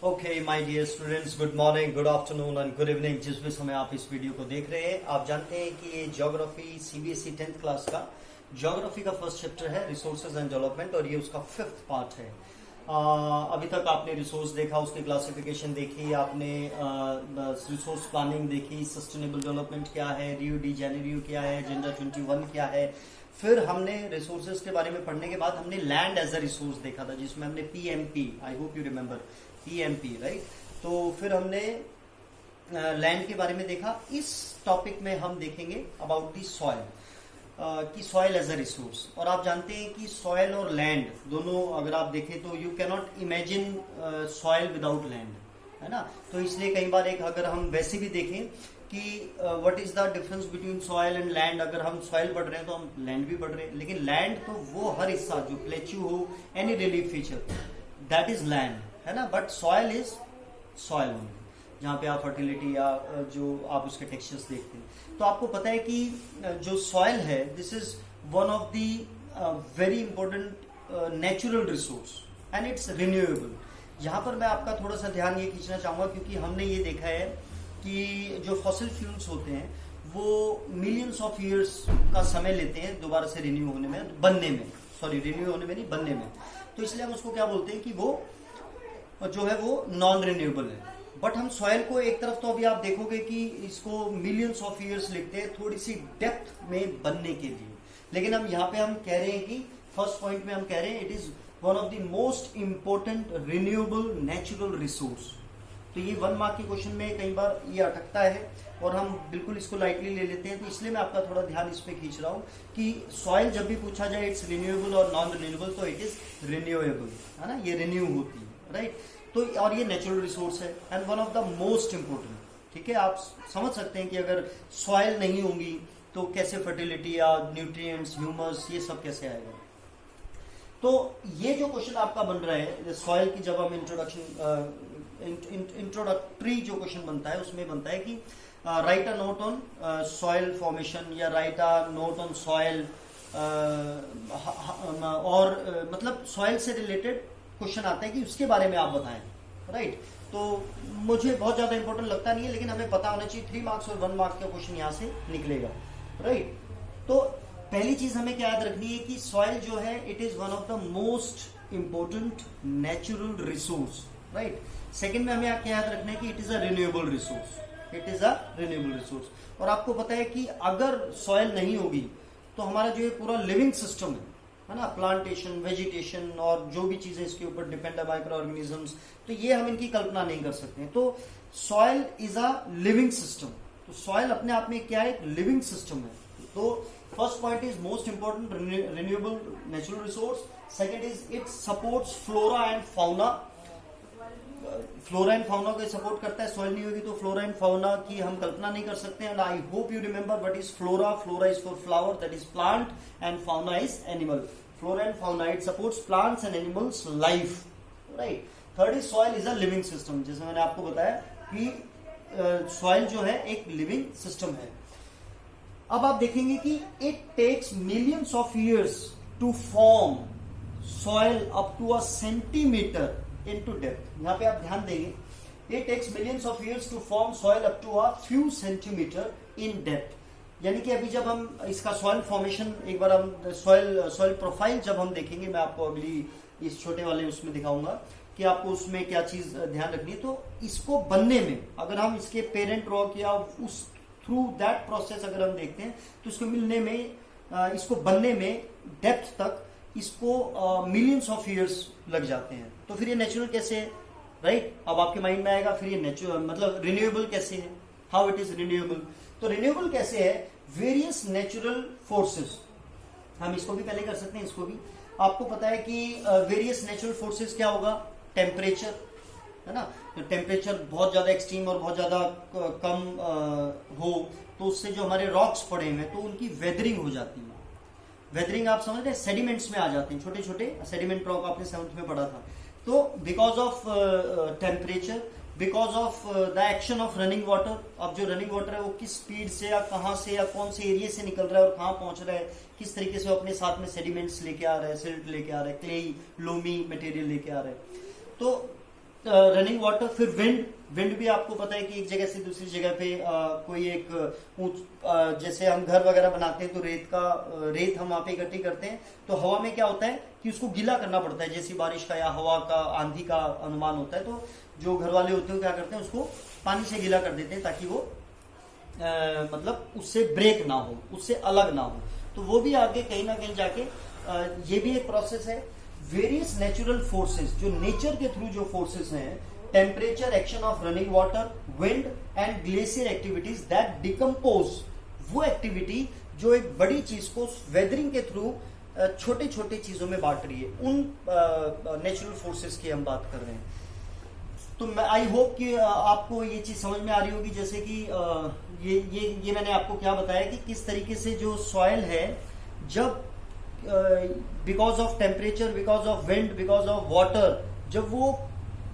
Okay my dear students, good morning, good afternoon and good evening. जिस भी समय आप इस वीडियो को देख रहे हैं, आप जानते हैं कि ये ज्योग्राफी सीबीएसई 10th क्लास का ज्योग्राफी का फर्स्ट चैप्टर है, रिसोर्सेज एंड डेवलपमेंट, और ये उसका 5th पार्ट है। अभी तक आपने रिसोर्स देखा, उसकी क्लासिफिकेशन देखी, आपने रिसोर्स प्लानिंग देखी, सस्टेनेबल डेवलपमेंट क्या है, रियो डी जेनेरियो क्या है, एजेंडा 21 क्या है। फिर हमने रिसोर्सेज के बारे में पढ़ने के बाद हमने लैंड एज अ रिसोर्स देखा था, जिसमें हमने PMP, I hope you remember PMP, right. तो फिर हमने लैंड के बारे में देखा। इस टॉपिक में हम देखेंगे अबाउट दी सॉइल, कि सॉइल एज अ रिसोर्स। और आप जानते हैं कि सॉइल और लैंड दोनों अगर आप देखें तो you can not imagine soil without land, है ना। तो इसलिए कई बार एक अगर हम वैसे भी देखें कि what is the difference between soil and land, अगर हम सॉइल पढ़ रहे हैं तो हम लैंड भी पढ़ रहे हैं, लेकिन लैंड तो वो हर हिस्सा जो प्लेच्यू हो, any relief feature, that is land, है ना। But soil is soil only, जहाँ पे आप फर्टिलिटी या जो आप उसके टेक्सचर्स देखते हैं। तो आपको पता है कि जो सॉइल है, this is one of the very important natural resource and it's renewable. यहाँ पर मैं आपका थोड़ा सा ध्यान ये खींचना चाहूंगा, क्योंकि हमने ये देखा है कि जो फॉसिल फ्यूल्स होते हैं वो मिलियंस ऑफ ईयर्स का समय लेते हैं दोबारा से रिन्यू होने में, बनने में, सॉरी रिन्यू होने में नहीं, बनने में। तो इसलिए हम उसको क्या बोलते हैं कि वो जो है वो नॉन रिन्यूएबल है। बट हम सॉइल को एक तरफ तो अभी आप देखोगे कि इसको मिलियंस ऑफ ईयर्स लिखते हैं थोड़ी सी डेप्थ में बनने के लिए, लेकिन हम यहाँ पे हम कह रहे हैं कि फर्स्ट पॉइंट में हम कह रहे हैं it is one of the most important renewable natural resource. तो ये 1 मार्क के क्वेश्चन में कई बार ये अटकता है और हम बिल्कुल इसको लाइटली ले लेते हैं। तो इसलिए मैं आपका थोड़ा ध्यान इस पे खींच रहा हूँ कि सॉइल जब भी पूछा जाए इट्स रिन्यूएबल और नॉन रिन्यूएबल, तो इट इज रिन्यूएबल, है ना, ये रिन्यू होती है, राइट। तो और ये नेचुरल रिसोर्स है and one of the most important, ठीक है। आप समझ सकते हैं कि अगर सॉइल नहीं होंगी तो कैसे फर्टिलिटी या न्यूट्रिएंट्स, ह्यूमस, ये सब कैसे आएगा। तो ये जो क्वेश्चन आपका बन रहा है सॉइल की, जब हम इंट्रोडक्टरी जो क्वेश्चन बनता है उसमें बनता है कि write a note on soil formation या write a note on soil, और मतलब सॉइल से रिलेटेड क्वेश्चन आता है कि उसके बारे में आप बताएं, राइट। तो मुझे बहुत ज्यादा इंपॉर्टेंट लगता नहीं है, लेकिन हमें पता होना चाहिए 3 मार्क्स और 1 मार्क का क्वेश्चन यहाँ से निकलेगा, राइट। तो पहली चीज हमें क्या याद रखनी है कि सॉइल जो है it is one of the most important natural resource, right. Second में हमें क्या याद रखना है कि it is a renewable resource, it is a renewable resource. और आपको पता है कि अगर सॉइल नहीं होगी तो हमारा जो ये पूरा लिविंग सिस्टम है ना, प्लांटेशन, वेजिटेशन और जो भी चीजें इसके ऊपर डिपेंड है, माइक्रो ऑर्गेनिजम्स, तो ये हम इनकी कल्पना नहीं कर सकते। तो soil is a living system. तो सॉइल अपने आप में क्या है, एक लिविंग सिस्टम है। तो first point is most important renewable natural resource. Second is it supports flora and fauna. Flora and fauna को सपोर्ट करता है। सॉइल नहीं होगी तो फ्लोरा एंड फाउना की हम कल्पना नहीं कर सकते। And I hope you remember what is flora. Flora is for flower, that is plant, and fauna is animal. Flora and fauna it supports plants and animals life, right. Third is soil is a living system. जैसे मैंने आपको बताया कि soil जो है एक living system है। अब आप देखेंगे कि it takes millions of years to form soil up to a centimetre into depth। यहाँ पे आप ध्यान देंगे it takes millions of years to form soil up to a few centimeter in depth। यानी कि अभी जब हम इसका सॉइल फॉर्मेशन, एक बार हम सॉइल प्रोफाइल जब हम देखेंगे, मैं आपको अगली इस छोटे वाले उसमें दिखाऊंगा कि आपको उसमें क्या चीज ध्यान रखनी है। तो इसको बनने में अगर हम इसके पेरेंट रॉक या उस थ्रू दैट प्रोसेस अगर हम देखते हैं तो इसको मिलने में, इसको बनने में डेप्थ तक इसको मिलियंस ऑफ ईयर्स लग जाते हैं। तो फिर ये नेचुरल कैसे है, राइट। अब आपके माइंड में आएगा फिर ये नेचुरल मतलब रिन्यूएबल कैसे है, हाउ इट इज रिन्यूएबल। तो रिन्यूएबल कैसे है, वेरियस नेचुरल फोर्सेस, हम इसको भी पहले कर सकते हैं, इसको भी। आपको पता है कि वेरियस नेचुरल फोर्सेस क्या होगा, टेम्परेचर, है ना। तो टेम्परेचर बहुत ज्यादा एक्सट्रीम और बहुत ज्यादा कम हो तो उससे जो हमारे रॉक्स पड़े हुए तो उनकी वेदरिंग हो जाती है। वेदरिंग आप समझ रहे हैं, सेडिमेंट्स में आ जाते हैं, छोटे छोटे सेडिमेंट रॉक, आपने 7th में पढ़ा था। तो because of temperature, because of the action of running water, अब जो रनिंग वाटर है वो किस स्पीड से या कहाँ से या कौन से एरिया से निकल रहा है और कहाँ पहुंच रहा है, किस तरीके से वो अपने साथ में सेडिमेंट्स लेके आ रहा है, सिल्ट लेके आ रहा है, क्ले, लोमी मटेरियल लेके आ रहा है। तो रनिंग वाटर, फिर विंड। विंड भी आपको पता है कि एक जगह से दूसरी जगह पे कोई एक जैसे हम घर वगैरह बनाते हैं तो रेत हम वहां पे इकट्ठी करते हैं, तो हवा में क्या होता है कि उसको गीला करना पड़ता है, जैसी बारिश का या हवा का आंधी का अनुमान होता है, तो जो घर वाले होते हैं क्या करते हैं, उसको पानी से गीला कर देते हैं ताकि वो मतलब उससे ब्रेक ना हो, उससे अलग ना हो। तो वो भी आगे कहीं ना कहीं जाके ये भी एक प्रोसेस है। वेरियस नेचुरल फोर्सेस, जो नेचर के थ्रू जो फोर्सेस हैं, temperature, action of running water, wind and glacier activities that decompose, वो एक्टिविटी जो एक बड़ी चीज को वेदरिंग के थ्रू छोटे छोटे चीजों में बांट रही है, उन नेचुरल फोर्सेस की हम बात कर रहे हैं। तो मैं आई होप कि आपको ये चीज समझ में आ रही होगी, जैसे कि ये मैंने आपको क्या बताया कि किस तरीके से जो सॉइल है, जब because of temperature, because of wind, because of water, जब वो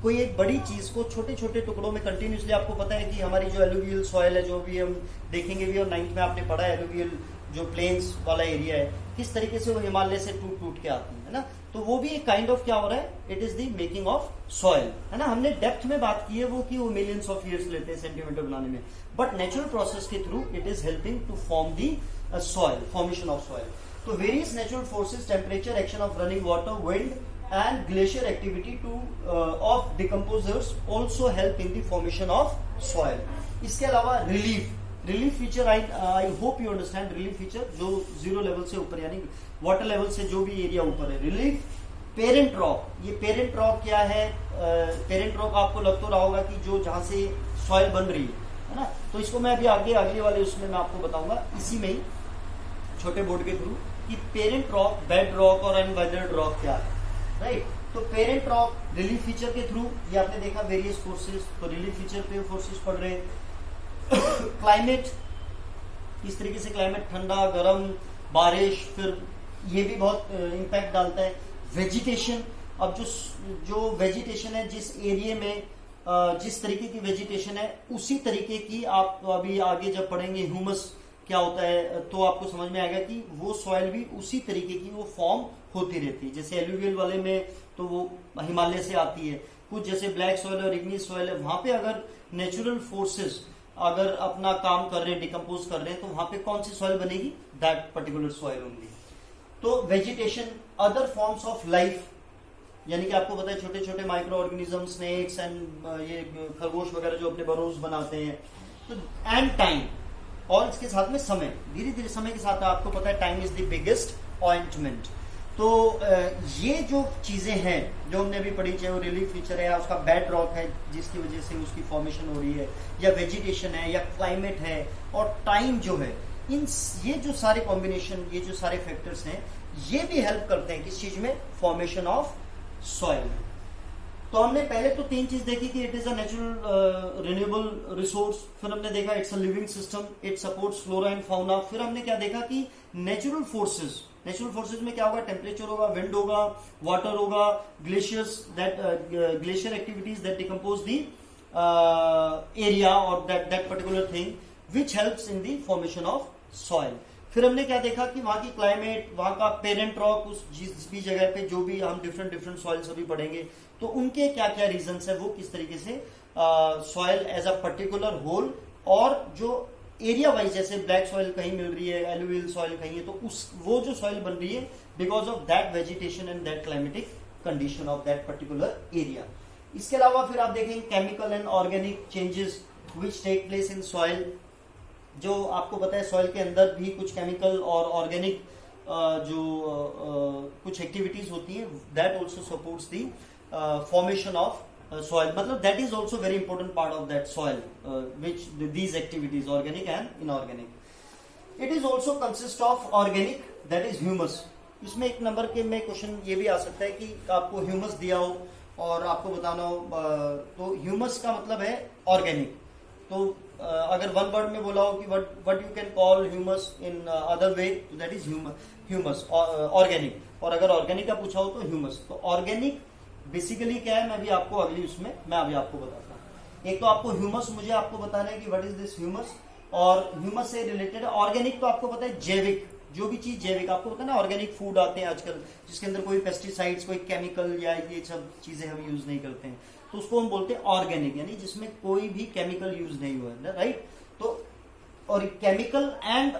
कोई एक बड़ी चीज को छोटे छोटे टुकड़ों में कंटिन्यूसली, आपको पता है कि हमारी जो एलुवियल सॉइल है, जो भी हम देखेंगे भी, और 9th में आपने पढ़ा है एलुवियल जो प्लेन्स वाला एरिया है, किस तरीके से वो हिमालय से टूट टूट के आती है ना, तो वो भी एक काइंड ऑफ क्या हो रहा है, it is the making of soil, है ना। हमने डेप्थ में बात की है वो कि वो मिलियंस ऑफ ईयर्स लेते हैं सेंटीमीटर बनाने में, बट नेचुरल प्रोसेस के through it is helping to form the soil, formation of soil. तो various natural forces, temperature, action of running water, wind and glacier activity of decomposers also help in the formation of soil. इसके अलावा relief feature, I hope you understand relief feature, जो 0 level से ऊपर यानी water level से जो भी area ऊपर है, रिलीफ। पेरेंट रॉक, ये पेरेंट रॉक क्या है, पेरेंट रॉक आपको लग तो रहा होगा कि जो जहां से सॉइल बन रही है ना, तो इसको मैं अभी अगले वाले उसमें मैं आपको बताऊंगा इसी में ही छोटे बोर्ड के थ्रू कि पेरेंट रॉक, बेड रॉक और अनवेदर्ड रॉक क्या है, राइट। तो पेरेंट रॉक रिलीफ फीचर के थ्रू, ये आपने देखा वेरियस फोर्सेस, तो रिलीफ फीचर पे फोर्सेस पड़ रहे हैं। क्लाइमेट, किस तरीके से क्लाइमेट, ठंडा, गर्म, बारिश, फिर ये भी बहुत इंपैक्ट डालता है। वेजिटेशन, अब जो वेजिटेशन है, जिस एरिया में जिस तरीके की वेजिटेशन है, उसी तरीके की आप अभी आगे जब पढ़ेंगे ह्यूमस क्या होता है, तो आपको समझ में आएगा कि वो सॉइल भी उसी तरीके की वो फॉर्म होती रहती है। जैसे एलुवियल वाले में तो वो हिमालय से आती है, कुछ जैसे ब्लैक सॉइल और इग्नियस सॉइल है, वहां पे अगर नेचुरल फोर्सेस अगर अपना काम कर रहे हैं, डिकम्पोज कर रहे हैं, तो वहां पे कौन सी सॉइल बनेगी, दैट पर्टिकुलर सॉइल ओनली। तो vegetation, other forms of life, यानी कि आपको पता है छोटे छोटे माइक्रो ऑर्गेनिज्म, स्नेक्स एंड ये खरगोश वगैरह जो अपने बरोज बनाते हैं, तो एंड टाइम, और इसके साथ में समय, धीरे धीरे समय के साथ आपको पता है time is the biggest ointment. तो ये जो चीजें हैं जो हमने अभी पढ़ी, चाहे वो रिलीफ फीचर है या उसका बेड रॉक है जिसकी वजह से उसकी फॉर्मेशन हो रही है, या वेजिटेशन है, या क्लाइमेट है, और टाइम जो है, ये जो सारे कॉम्बिनेशन, ये जो सारे फैक्टर्स हैं, ये भी हेल्प करते हैं किस चीज में, फॉर्मेशन ऑफ सॉइल। तो हमने पहले तो 3 चीज देखी कि it is a natural renewable resource, फिर हमने देखा it's a living system, it supports flora and fauna, फिर हमने क्या देखा कि नेचुरल फोर्सेस में क्या होगा, टेम्परेचर होगा, विंड होगा, वाटर होगा, glacier activities that decompose the area और that particular thing which helps in the formation of soil. फिर हमने क्या देखा कि वहां की क्लाइमेट, वहां का पेरेंट रॉक, उस जिस भी जगह पे जो भी हम डिफरेंट सॉइल्स अभी पढ़ेंगे, तो उनके क्या क्या रीजंस है, वो किस तरीके से soil as a particular whole, और जो एरिया वाइज जैसे ब्लैक सॉइल कहीं मिल रही है, एलुवियल सॉइल कहीं है, तो वो जो सॉइल बन रही है because of that vegetation and that climatic condition of that particular area. इसके अलावा फिर आप देखेंगे chemical and organic changes which take place in soil, जो आपको पता है सॉइल के अंदर भी कुछ केमिकल और ऑर्गेनिक जो कुछ एक्टिविटीज होती है, that also supports the formation of soil, मतलब that is also very important part of that soil, which these activities, organic and inorganic. It is also consist of organic, that is humus. इसमें एक number के में question ये भी आ सकता है कि आपको ह्यूमस दिया हो और आपको बताना हो, तो ह्यूमस का मतलब है ऑर्गेनिक। तो अगर वन वर्ड में बोला हो कि what you can call humus in other way, that is humus organic, और अगर ऑर्गेनिक का पूछा हो तो ह्यूमस। तो ऑर्गेनिक बेसिकली क्या है, मैं भी आपको अगली उसमें मैं अभी आपको बताता हूँ। एक तो आपको ह्यूमस, मुझे आपको बताना है कि व्हाट इज दिस ह्यूमस, और ह्यूमस से रिलेटेड ऑर्गेनिक, तो आपको पता है जैविक, जो भी चीज जैविक, आपको पता है ना ऑर्गेनिक फूड आते हैं आजकल जिसके अंदर कोई पेस्टिसाइड्स, कोई केमिकल या ये सब चीजें हम यूज नहीं करते हैं, तो उसको हम बोलते हैं ऑर्गेनिक, यानी जिसमें कोई भी केमिकल यूज नहीं हुआ है, राइट। तो और केमिकल एंड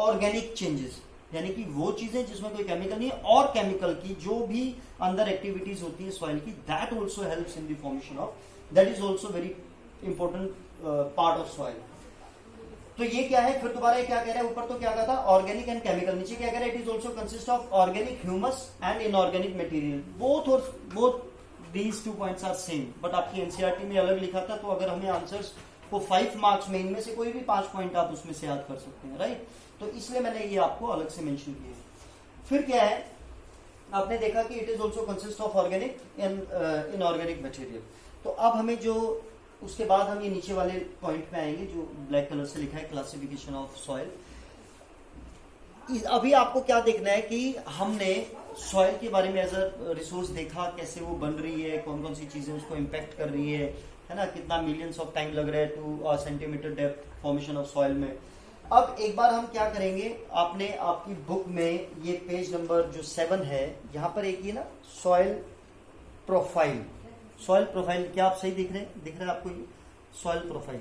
ऑर्गेनिक चेंजेस, यानी कि वो चीजें जिसमें कोई केमिकल नहीं है और केमिकल की जो भी अंदर एक्टिविटीज होती है सॉइल की, that also helps in the formation of, that is also very important part of soil. तो ये क्या है, फिर दोबारा क्या कह रहा है, ऊपर तो क्या कहा था ऑर्गेनिक एंड केमिकल, नीचे क्या कह रहा है, it is also consist of organic humus and inorganic material, both these 2 points are same, but आपकी एनसीईआरटी में अलग लिखा था। तो अगर हमें आंसर्स को 5 मार्क्स में इनमें से कोई भी 5 पॉइंट आप उसमें से याद कर सकते हैं, राइट। तो इसलिए मैंने ये आपको अलग से मेंशन किया। फिर क्या है, आपने देखा कि it is also consist of organic and inorganic material. तो अब हमें जो उसके बाद हम ये नीचे वाले पॉइंट पे आएंगे जो ब्लैक कलर से लिखा है, क्लासिफिकेशन ऑफ सॉइल। अभी आपको क्या देखना है कि हमने सॉइल के बारे में एज अ रिसोर्स देखा, कैसे वो बन रही है, कौन कौन सी चीजें उसको इम्पैक्ट कर रही है ना, कितना मिलियंस ऑफ टाइम लग रहा है two centimetre depth formation of soil में। अब एक बार हम क्या करेंगे, आपने आपकी बुक में ये पेज नंबर जो 7 है, यहाँ पर एक ये ना सॉइल प्रोफाइल, सॉइल प्रोफाइल, क्या आप सही दिख रहे हैं आपको ये सॉइल प्रोफाइल,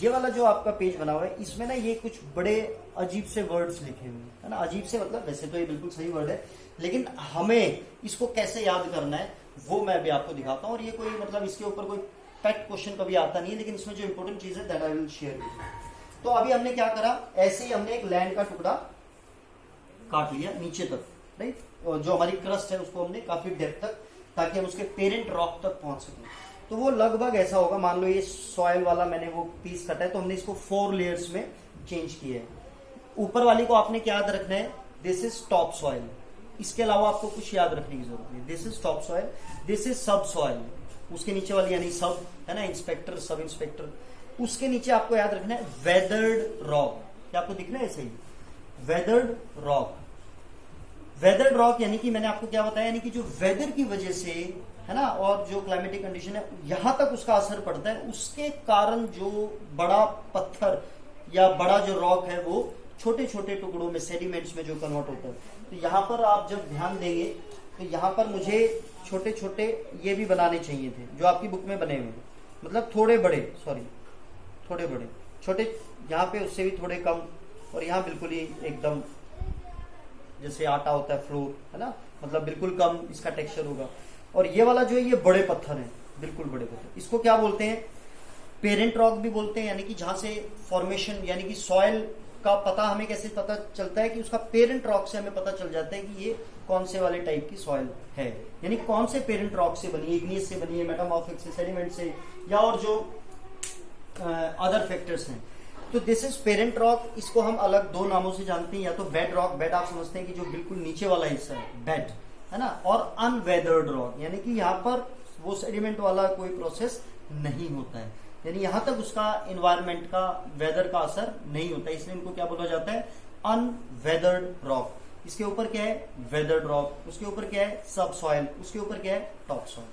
ये वाला जो आपका पेज बना हुआ है, इसमें ना ये कुछ बड़े अजीब से वर्ड्स लिखे हुए हैं, है ना। अजीब से मतलब वैसे तो ये बिल्कुल सही वर्ड है, लेकिन हमें इसको कैसे याद करना है वो मैं भी आपको दिखाता हूँ। और ये कोई मतलब इसके ऊपर कोई पैक्ट क्वेश्चन कभी आता नहीं है, लेकिन इसमें जो इंपॉर्टेंट चीज है that I will share with you. तो अभी हमने क्या करा, ऐसे ही हमने एक लैंड का टुकड़ा काट लिया नीचे तक, राइट। जो हमारी क्रस्ट है उसको हमने काफी डेप्थ तक, ताकि हम उसके पेरेंट रॉक तक पहुंच सकें। तो वो लगभग ऐसा होगा, मान लो ये सॉइल वाला मैंने वो पीस कटा है, तो हमने इसको 4 लेयर्स में चेंज किया है। ऊपर वाली को आपने क्या याद रखना है, दिस इज टॉप सॉइल, इसके अलावा आपको कुछ याद रखने की जरूरत नहीं। This is top soil, this is सब सॉइल, उसके नीचे वाली यानी सब है ना, इंस्पेक्टर, सब इंस्पेक्टर, उसके नीचे आपको याद रखना है वेदर्ड रॉक। क्या आपको दिख रहा है सही, वेदर्ड रॉक। वेदर्ड रॉक यानी कि मैंने आपको क्या बताया, यानी कि जो वेदर की वजह से है ना, और जो क्लाइमेटिक कंडीशन है यहां तक उसका असर पड़ता है, उसके कारण जो बड़ा पत्थर या बड़ा जो रॉक है वो छोटे छोटे टुकड़ों में, सेडिमेंट्स में जो कन्वर्ट होता है। तो यहाँ पर आप जब ध्यान देंगे तो यहाँ पर मुझे छोटे छोटे ये भी बनाने चाहिए थे जो आपकी बुक में बने हुए हैं, मतलब थोड़े बड़े, सॉरी थोड़े बड़े, छोटे यहाँ पे उससे भी थोड़े कम, और यहाँ बिल्कुल ही एकदम जैसे आटा होता है फ्लोर, है ना, मतलब बिल्कुल कम इसका टेक्सचर होगा। और ये वाला जो है ये बड़े पत्थर है, बिल्कुल बड़े पत्थर, इसको क्या बोलते हैं, पेरेंट रॉक भी बोलते हैं, यानी कि जहां से फॉर्मेशन, यानी कि सॉइल का पता हमें कैसे पता चलता है कि उसका पेरेंट रॉक से हमें पता चल जाता है कि ये कौन से वाले टाइप की सॉइल है, यानी कौन से पेरेंट रॉक से बनी है, इग्नियस से बनी है, मेटामॉर्फिक से, सेडिमेंट से, या और जो अदर फैक्टर्स हैं। तो दिस इज पेरेंट रॉक। इसको हम अलग 2 नामों से जानते हैं, या तो बेड रॉक, बेड आप समझते हैं कि जो बिल्कुल नीचे वाला हिस्सा है बेड, है ना, और अनवेदर्ड रॉक, यानी कि यहाँ पर वो सेडिमेंट वाला कोई प्रोसेस नहीं होता है, यानी यहां तक उसका एनवायरमेंट का, वेदर का असर नहीं होता है, इसलिए इनको क्या बोला जाता है, अनवेदर्ड रॉक। इसके ऊपर क्या है, वेदर्ड रॉक, उसके ऊपर क्या है, सब सॉइल, उसके ऊपर क्या है, टॉप सॉइल,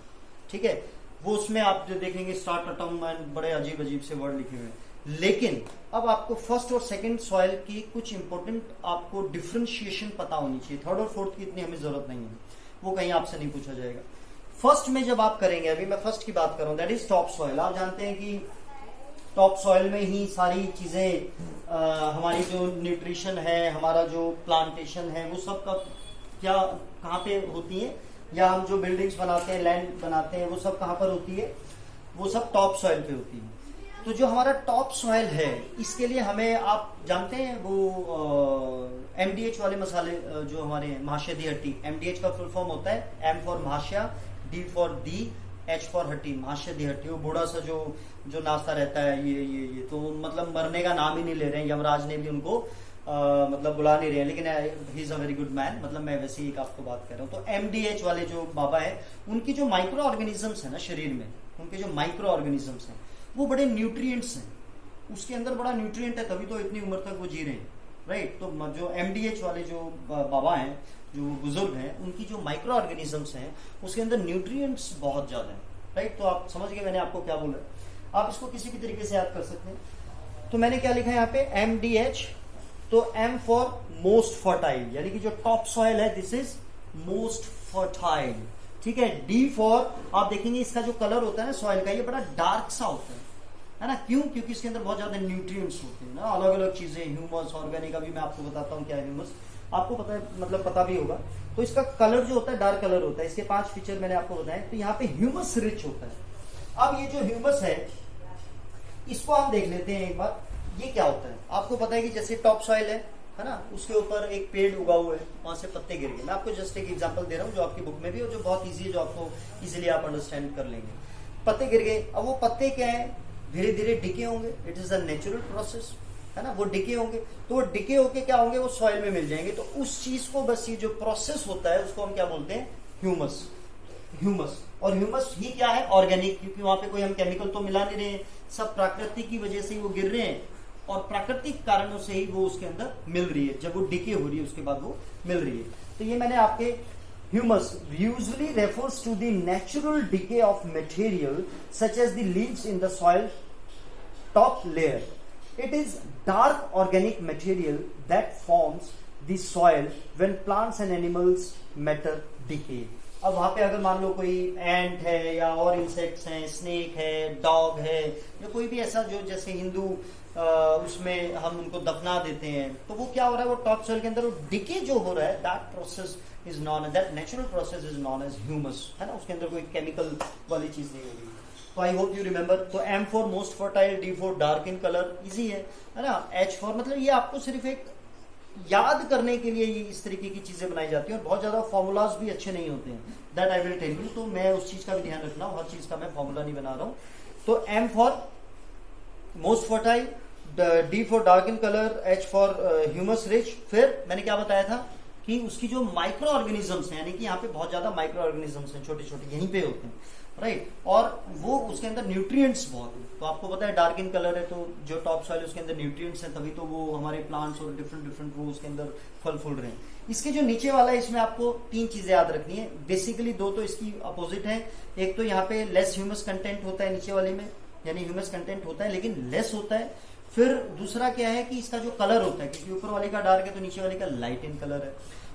ठीक है। वो उसमें आप जो देखेंगे स्टार्ट अटम एंड बड़े अजीब अजीब से वर्ड लिखे हुए हैं। लेकिन अब आपको फर्स्ट और सेकंड सॉइल की कुछ इंपॉर्टेंट आपको डिफरेंशिएशन पता होनी चाहिए, थर्ड और फोर्थ की इतनी हमें जरूरत नहीं है, वो कहीं आपसे नहीं पूछा जाएगा। फर्स्ट में जब आप करेंगे, अभी मैं फर्स्ट की बात कर रहा हूं, दैट इज टॉप सॉइल। आप जानते हैं कि टॉप सॉइल में ही सारी चीजें हमारी जो न्यूट्रिशन है, हमारा जो प्लांटेशन है, वो सब का क्या कहाँ पे होती है, या हम जो बिल्डिंग्स बनाते हैं, लैंड बनाते हैं, वो सब कहाँ पर होती है, वो सब टॉप सॉइल पे होती है। तो जो हमारा टॉप सॉइल है, इसके लिए हमें, आप जानते हैं वो MDH वाले मसाले जो हमारे महाशय दी हट्टी, MDH का फुल फॉर्म होता है M फॉर महाशय, D for the, H for हट्टी, महाशय दी हट्टी। वो बूढ़ा सा जो नाश्ता रहता है, ये तो मतलब मरने का नाम ही नहीं ले रहे हैं, यमराज ने भी उनको मतलब बुला नहीं रहे हैं, लेकिन he is a very good man, मतलब मैं वैसे ही एक आपको बात कर रहा हूँ। तो MDH वाले जो बाबा है, उनकी जो माइक्रो ऑर्गेनिजम्स है ना शरीर में, उनके जो माइक्रो ऑर्गेनिजम्स हैं वो बड़े न्यूट्रिएंट्स हैं, उसके अंदर बड़ा न्यूट्रिएंट है, तभी तो इतनी उम्र तक वो जी रहे हैं, राइट। तो जो MDH वाले जो बाबा हैं, जो बुजुर्ग हैं, उनकी जो माइक्रो ऑर्गेनिजम्स हैं उसके अंदर न्यूट्रिएंट्स बहुत ज्यादा हैं, राइट। तो आप समझ गए मैंने आपको क्या बोला, आप इसको किसी भी तरीके से याद कर सकते हैं। तो मैंने क्या लिखा है यहाँ पे, MDH, तो M फॉर मोस्ट फर्टाइल, यानी कि जो टॉप सॉइल है दिस इज मोस्ट फर्टाइल, ठीक है। डी फॉर, आप देखेंगे इसका जो कलर होता है ना सॉइल का, ये बड़ा डार्क सा होता है ना। क्यों? क्योंकि इसके अंदर बहुत ज्यादा न्यूट्रिएंट्स होते हैं ना, अलग अलग चीजें, ह्यूमस, ऑर्गेनिक, अभी मैं आपको बताता हूँ क्या है ह्यूमस, आपको पता है, मतलब पता भी होगा। तो इसका कलर जो होता है डार्क कलर होता है, इसके 5 फीचर मैंने आपको बताए। तो यहाँ पे ह्यूमस रिच होता है। अब ये जो ह्यूमस है इसको हम देख लेते हैं एक बार, ये क्या होता है। आपको पता है कि जैसे टॉप सॉइल है ना, उसके ऊपर एक पेड़ उगा हुआ है, वहां से पत्ते गिर गए। मैं आपको जस्ट एक एग्जांपल दे रहा हूँ जो आपकी बुक में भी, और जो बहुत इजी है, जो आपको इजीली आप अंडरस्टैंड कर लेंगे। पत्ते गिर गए, अब वो पत्ते क्या है, धीरे धीरे डिके होंगे, it is a natural process, है ना। वो डिके होंगे, तो वो डिके होके क्या होंगे, वो सॉइल में मिल जाएंगे। तो उस चीज को, बस ये जो प्रोसेस होता है उसको हम क्या बोलते हैं, ह्यूमस। ह्यूमस, और ह्यूमस ही क्या है, ऑर्गेनिक, क्योंकि वहां पे कोई हम केमिकल तो मिला नहीं रहे, सब प्राकृतिक की वजह से ही वो गिर रहे हैं, और प्राकृतिक कारणों से ही वो उसके अंदर मिल रही है। जब वो डिके हो रही है उसके बाद वो मिल रही है। तो ये मैंने आपके humus usually refers to the natural decay of material such as the leaves in the soil top layer. It is dark organic material that forms the soil when plants and animals matter decay. अब वहां पे अगर मान लो कोई एंट है या और insects हैं, स्नेक है, डॉग है, या कोई भी ऐसा जो जैसे हिंदू उसमें हम उनको दफना देते हैं, तो वो क्या हो रहा है, वो टॉप सॉइल के अंदर वो डिके जो हो रहा है, that process is known, that natural process is known as humus, है ना। उसके अंदर कोई केमिकल वाली चीज नहीं हो रही। तो आई होप यू रिमेंबर। तो M for most fertile, D for dark in colour, easy है ना। एच फॉर, मतलब ये आपको सिर्फ एक याद करने के लिए ये इस तरीके की चीजें बनाई जाती हैं, और बहुत ज्यादा फॉर्मूलाज भी अच्छे नहीं होते हैं, that I will tell you. तो मैं उस चीज का भी ध्यान रखना, हर चीज का मैं फॉर्मूला नहीं बना रहा हूं। तो M for most fertile, D for dark in colour, H for humus rich. फिर मैंने क्या बताया था कि उसकी जो माइक्रो ऑर्गेनिजम्स हैं, यानी कि यहाँ पे बहुत ज्यादा माइक्रो ऑर्गेनिजम्स हैं, छोटे छोटे यहीं पे होते हैं, राइट। और वो उसके अंदर न्यूट्रिएंट्स बहुत है। तो आपको पता है डार्क इन कलर है, तो जो टॉप सॉइल उसके अंदर न्यूट्रिएंट्स हैं, तभी तो वो हमारे प्लांट्स और डिफरेंट डिफरेंट वो उसके अंदर फल फूल रहे हैं। इसके जो नीचे वाला है, इसमें आपको 3 चीजें याद रखनी है। बेसिकली 2 तो इसकी अपोजिट है। एक तो यहाँ पे लेस ह्यूमस कंटेंट होता है नीचे वाले में, यानी ह्यूमस कंटेंट होता है लेकिन लेस होता है। फिर दूसरा क्या है कि इसका जो कलर होता है, क्योंकि ऊपर वाले का डार्क है तो नीचे वाले का लाइट इन कलर है।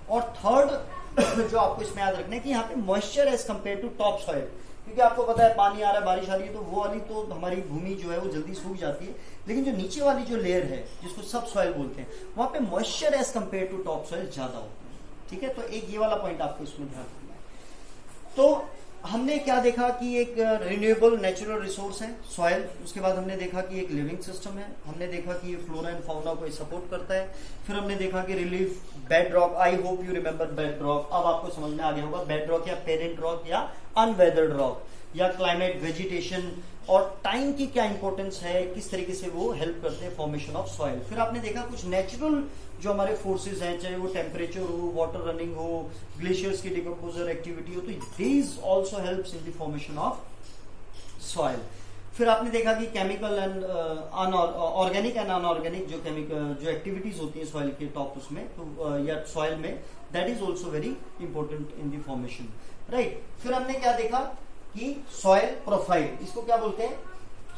और थर्ड जो आपको इसमें याद रखना है कि यहाँ पे moisture as compare to top soil, क्योंकि आपको पता है पानी आ रहा है, बारिश आ रही है, तो वो वाली तो हमारी भूमि जो है वो जल्दी सूख जाती है, लेकिन जो नीचे वाली जो लेयर है जिसको सब सॉइल बोलते हैं, वहां पे moisture as compare to top soil ज्यादा होता है। ठीक है, तो एक ये वाला पॉइंट आपको इसमें ध्यान रखना है। तो हमने क्या देखा कि एक रिन्यूएबल नेचुरल रिसोर्स है सॉइल, उसके बाद हमने देखा कि एक लिविंग सिस्टम है, हमने देखा कि ये फ्लोरा एंड फाउना को सपोर्ट करता है, फिर हमने देखा कि relief bed rock, I hope you remember bed rock. अब आपको समझ में आ गया होगा बेड रॉक या पेरेंट रॉक या अनवेदर्ड रॉक, या क्लाइमेट, वेजिटेशन और टाइम की क्या इंपॉर्टेंस है, किस तरीके से वो हेल्प करते हैं फॉर्मेशन ऑफ सॉइल। फिर आपने देखा कुछ नेचुरल जो हमारे फोर्सेस हैं, चाहे वो टेम्परेचर हो, वाटर रनिंग हो, ग्लेशियर्स की डिकम्पोजर एक्टिविटी हो, तो these also helps in the formation of soil. फिर आपने देखा कि chemical and organic and unorganic जो केमिकल जो एक्टिविटीज होती है सॉइल के टॉप उसमें तो या सॉइल में, that is also very important in the formation, right. फिर हमने क्या देखा कि सॉइल प्रोफाइल, इसको क्या बोलते हैं,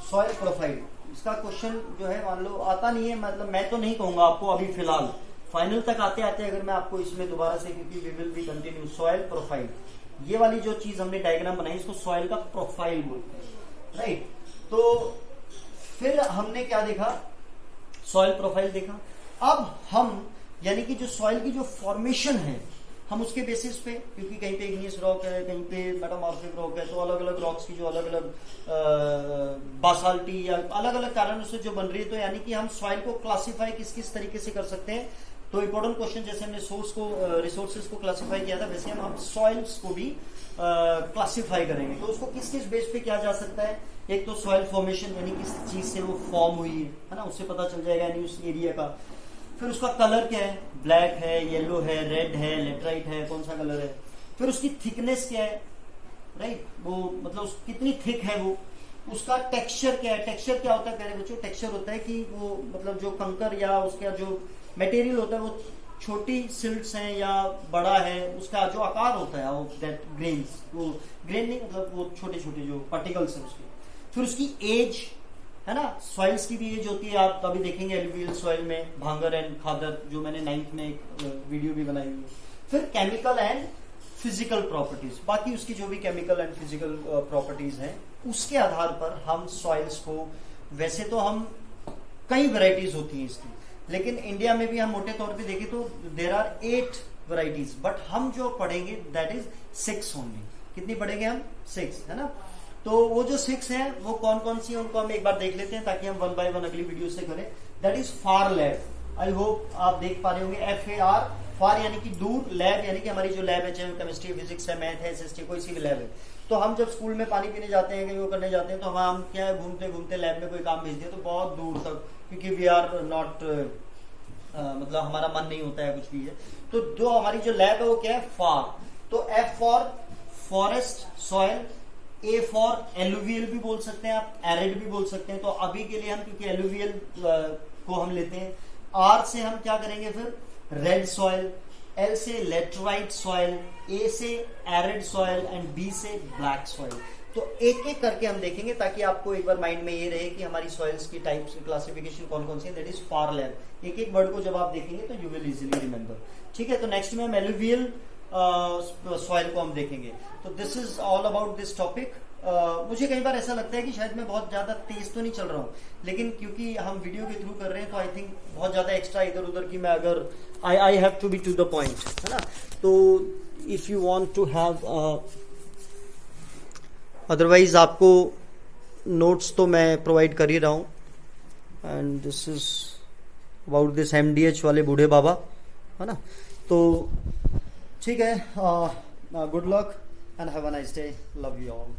सॉइल प्रोफाइल। इसका क्वेश्चन जो है मान लो आता नहीं है, मतलब मैं तो नहीं कहूंगा आपको अभी फिलहाल, फाइनल तक आते आते अगर मैं आपको इसमें दोबारा से, क्योंकि we will be continue, soil profile, ये वाली जो चीज हमने डायग्राम बनाई इसको सॉइल का प्रोफाइल बोलते हैं, राइट। तो फिर हमने क्या देखा, सॉइल प्रोफाइल देखा। अब हम यानी कि जो सॉइल की जो फॉर्मेशन है, हम उसके बेसिस पे, क्योंकि कहीं पे इग्नियस रॉक है, कहीं पे मेटामॉर्फिक रॉक है, तो अलग अलग रॉक्स की जो अलग अलग बासाल्टी या अलग अलग कारणों से जो बन रही है, तो यानी कि हम सॉइल को क्लासिफाई किस किस तरीके से कर सकते हैं। तो इंपॉर्टेंट क्वेश्चन, जैसे हमने सोर्स को रिसोर्सेज को क्लासिफाई किया था, वैसे हम सॉइल्स को भी क्लासिफाई करेंगे। तो उसको किस किस बेस पे किया जा सकता है, एक तो सॉइल फॉर्मेशन, यानी किस चीज से वो फॉर्म हुई है ना, उससे पता चल जाएगा, यानी उस एरिया का। फिर उसका कलर क्या है, ब्लैक है, येलो है, रेड है, लेटराइट है, कौन सा कलर है। फिर उसकी थिकनेस क्या है, राइट, वो मतलब कितनी थिक है वो। उसका टेक्सचर क्या है, टेक्सचर क्या होता है प्यारे बच्चों, टेक्सचर होता है कि वो मतलब जो कंकर या उसका जो मटेरियल होता है वो छोटी सिल्ट्स हैं या बड़ा है, उसका जो आकार होता है वो दैट ग्रेन्स, वो ग्रेन नहीं मतलब वो छोटे छोटे जो पार्टिकल्स हैं उसके। फिर उसकी एज है ना, सॉइल्स की भी एज होती है, आप अभी देखेंगे एलुवियल सॉइल में भांगर एंड खादर, जो मैंने 9th में एक वीडियो भी बनाई हुई है। फिर केमिकल एंड फिजिकल प्रॉपर्टीज, बाकी उसकी जो भी केमिकल एंड फिजिकल प्रॉपर्टीज हैं उसके आधार पर हम सॉइल्स को, वैसे तो हम कई वैरायटीज होती हैं इसकी, लेकिन इंडिया में भी हम मोटे तौर पे देखें तो देर आर 8 वैरायटीज, बट हम जो पढ़ेंगे दैट इज 6 ओनली। कितनी पढ़ेंगे हम? 6, है ना। तो वो जो 6 हैं वो कौन कौन सी है उनको हम एक बार देख लेते हैं ताकि हम 1 बाय 1 अगली वीडियो से करें। That is far lab. I hope आप देख पा रहे होंगे, FAR, फार यानी कि दूर, लैब यानी कि हमारी जो लैब है, चाहे केमिस्ट्री, फिजिक्स है, मैथ है, SST, कोई सी भी लैब है। तो हम जब स्कूल में पानी पीने जाते हैं, कहीं वो करने जाते हैं, तो हम क्या है, घूमते घूमते लैब में कोई काम भेज दिया तो बहुत दूर तक, क्योंकि वी आर नॉट मतलब हमारा मन नहीं होता है कुछ भी है, तो जो हमारी जो लैब है वो क्या है? फार। तो F for forest soil, A for alluvial भी बोल सकते हैं आप, एरिड भी बोल सकते हैं। तो अभी के लिए हम क्योंकि एलुवियल को हम लेते हैं, R से हम क्या करेंगे फिर? रेड सॉइल, L से लेटराइट सॉइल, A से एरिड सॉइल एंड B से ब्लैक सॉइल। तो एक एक करके हम देखेंगे ताकि आपको एक बार माइंड में ये रहे कि हमारी सॉइल्स की टाइप्स क्लासिफिकेशन कौन कौन सी है। That is far lab. एक एक वर्ड को जब आप देखेंगे तो यू विल इजीली रिमेंबर। ठीक है, तो नेक्स्ट में हम एलुवियल सॉइल को हम देखेंगे। तो this is all about this topic. मुझे कई बार ऐसा लगता है कि शायद मैं बहुत ज्यादा तेज तो नहीं चल रहा हूँ, लेकिन क्योंकि हम वीडियो के थ्रू कर रहे हैं तो आई थिंक बहुत ज्यादा एक्स्ट्रा इधर उधर की मैं अगर I have to be to the point, है ना। तो if you want to have otherwise आपको नोट्स तो मैं प्रोवाइड कर ही रहा हूँ। And this is about this MDH वाले बूढ़े बाबा, है ना। तो ठीक है, good luck and have a nice day, love you all.